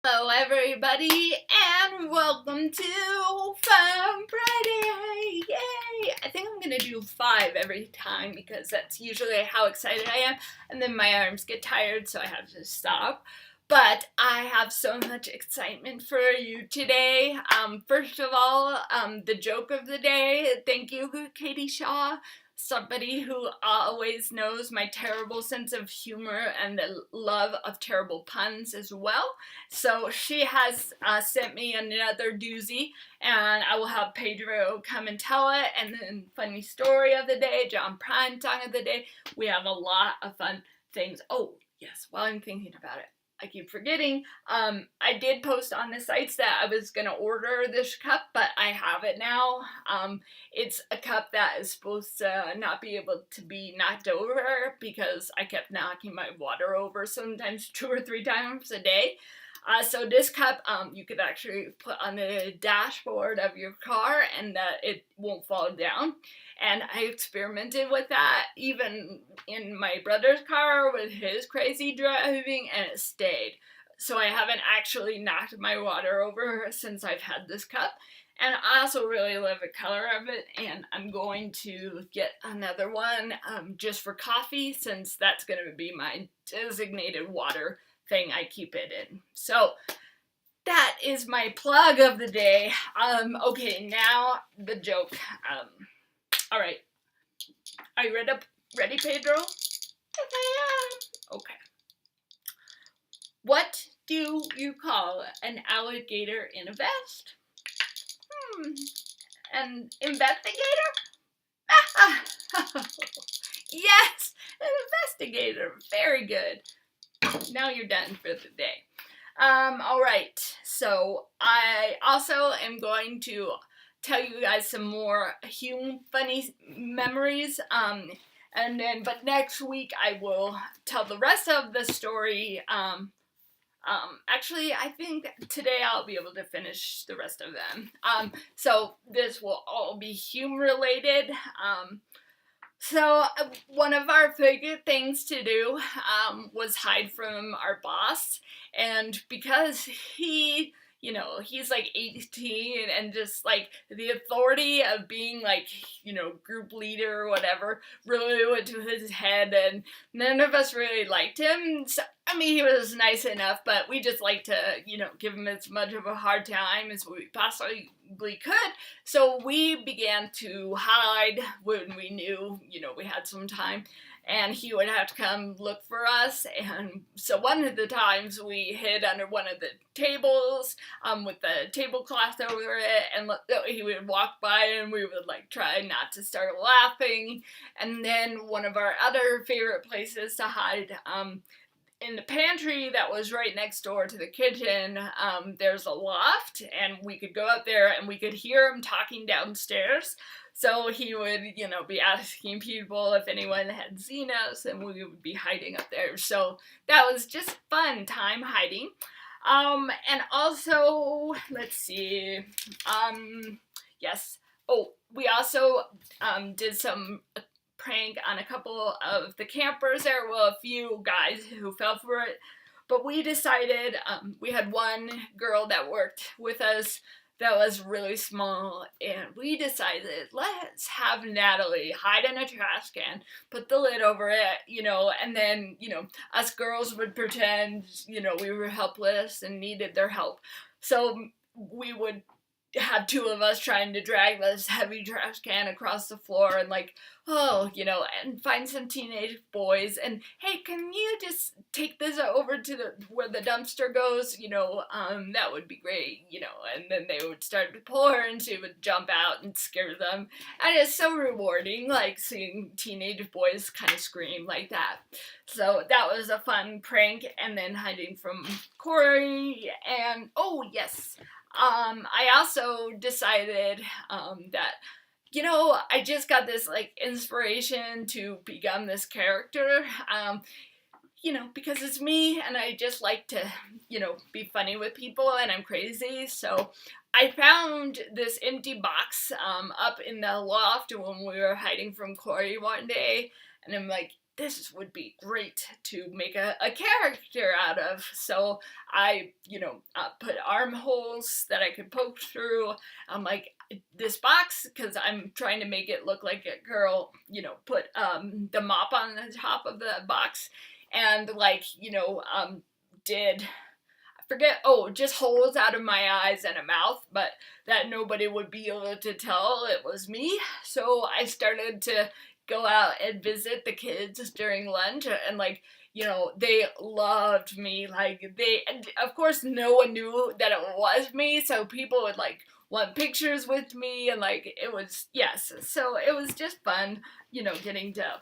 Hello everybody and welcome to Fun Friday! Yay! I think I'm gonna do 5 every time because that's usually how excited I am, and then my arms get tired so I have to stop. But I have so much excitement for you today. First of all, the joke of the day. Thank you, Katie Shaw. Somebody who always knows my terrible sense of humor and the love of terrible puns as well. So she has sent me another doozy, and I will have Pedro come and tell it. And then funny story of the day, John Prine song of the day. We have a lot of fun things. Oh yes, while I'm thinking about it, I keep forgetting. I did post on the sites that I was gonna order this cup, but I have it now. It's a cup that is supposed to not be able to be knocked over because I kept knocking my water over sometimes 2 or 3 times a day. So this cup, you could actually put on the dashboard of your car and it won't fall down. And I experimented with that even in my brother's car with his crazy driving, and it stayed. So I haven't actually knocked my water over since I've had this cup. And I also really love the color of it, and I'm going to get another one just for coffee, since that's going to be my designated water thing I keep it in. So that is my plug of the day. Okay, now the joke. All right. Are you ready, Pedro? Yes, I am. Okay. What do you call an alligator in a vest? An investigator? Yes, an investigator. Very good. Now you're done for the day. Alright, so I also am going to tell you guys some more funny memories, but next week I will tell the rest of the story. Actually, I think today I'll be able to finish the rest of them. So this will all be humor related. So one of our favorite things to do was hide from our boss, and because he's like 18 and just like the authority of being like, group leader or whatever really went to his head, and none of us really liked him. So, I mean, he was nice enough, but we just like to, give him as much of a hard time as we possibly could. So we began to hide when we knew, we had some time, and he would have to come look for us. And so one of the times we hid under one of the tables with the tablecloth over it, and he would walk by and we would like try not to start laughing. And then one of our other favorite places to hide, in the pantry that was right next door to the kitchen, there's a loft, and we could go up there and we could hear him talking downstairs. So he would, be asking people if anyone had seen us, and we would be hiding up there. So that was just fun time hiding. And also, let's see, yes. Oh, we also did some prank on a couple of the campers. There were a few guys who fell for it, but we decided, we had one girl that worked with us that was really small, and we decided, let's have Natalie hide in a trash can, put the lid over it, and then, us girls would pretend, we were helpless and needed their help. So we would have 2 of us trying to drag this heavy trash can across the floor, and and find some teenage boys, and hey, can you just take this over to where the dumpster goes, that would be great, and then they would start to pour, and she would jump out and scare them, and it's so rewarding, like seeing teenage boys kind of scream like that. So that was a fun prank. And then hiding from Corey, and oh yes, I also decided that, I just got this inspiration to become this character, because it's me and I just like to, be funny with people, and I'm crazy. So I found this empty box up in the loft when we were hiding from Corey one day, and I'm like, this would be great to make a character out of. So I, put armholes that I could poke through. I'm like, this box, because I'm trying to make it look like a girl, put the mop on the top of the box, and like, did forget, just holes out of my eyes and a mouth, but that nobody would be able to tell it was me. So I started to go out and visit the kids during lunch, and like, they loved me. Like, and of course no one knew that it was me, so people would like want pictures with me, and like, it was, yes, so it was just fun, getting to,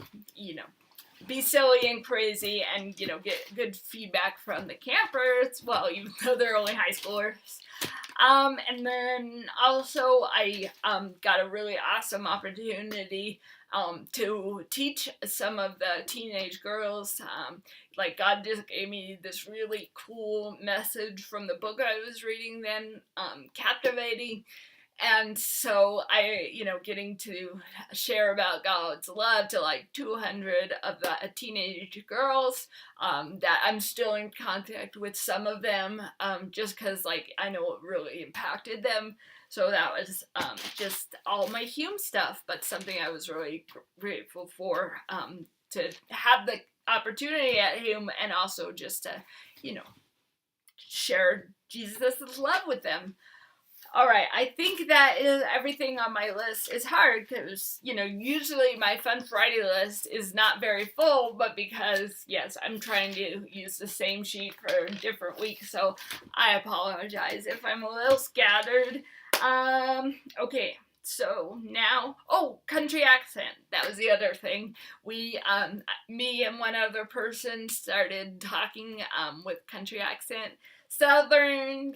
be silly and crazy, and get good feedback from the campers, well, even though they're only high schoolers. And then also I got a really awesome opportunity to teach some of the teenage girls. Like, God just gave me this really cool message from the book I was reading then, Captivating. And so I, getting to share about God's love to like 200 of the teenage girls, that I'm still in contact with some of them, just because like I know it really impacted them. So that was just all my Hume stuff, but something I was really grateful for, to have the opportunity at Hume, and also just to, share Jesus' love with them. All right, I think that is everything on my list. It's hard because, usually my Fun Friday list is not very full, but because, yes, I'm trying to use the same sheet for different weeks, so I apologize if I'm a little scattered. Okay, so now, country accent. That was the other thing. We, me and one other person started talking with country accent. Southern,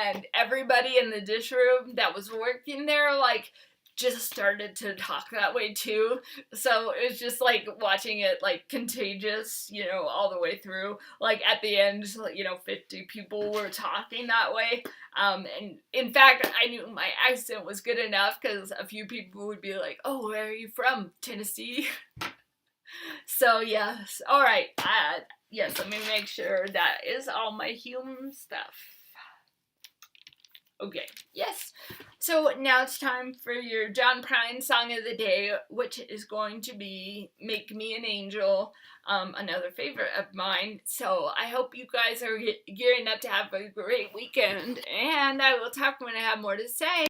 and everybody in the dish room that was working there, like, just started to talk that way too. So it was just like watching it like contagious, all the way through. Like at the end, 50 people were talking that way. And in fact, I knew my accent was good enough because a few people would be like, "Oh, where are you from? Tennessee?" So yes, all right. Yes, let me make sure that is all my Hume stuff. Okay, yes. So now it's time for your John Prine song of the day, which is going to be "Make Me an Angel," another favorite of mine. So I hope you guys are gearing up to have a great weekend, and I will talk when I have more to say.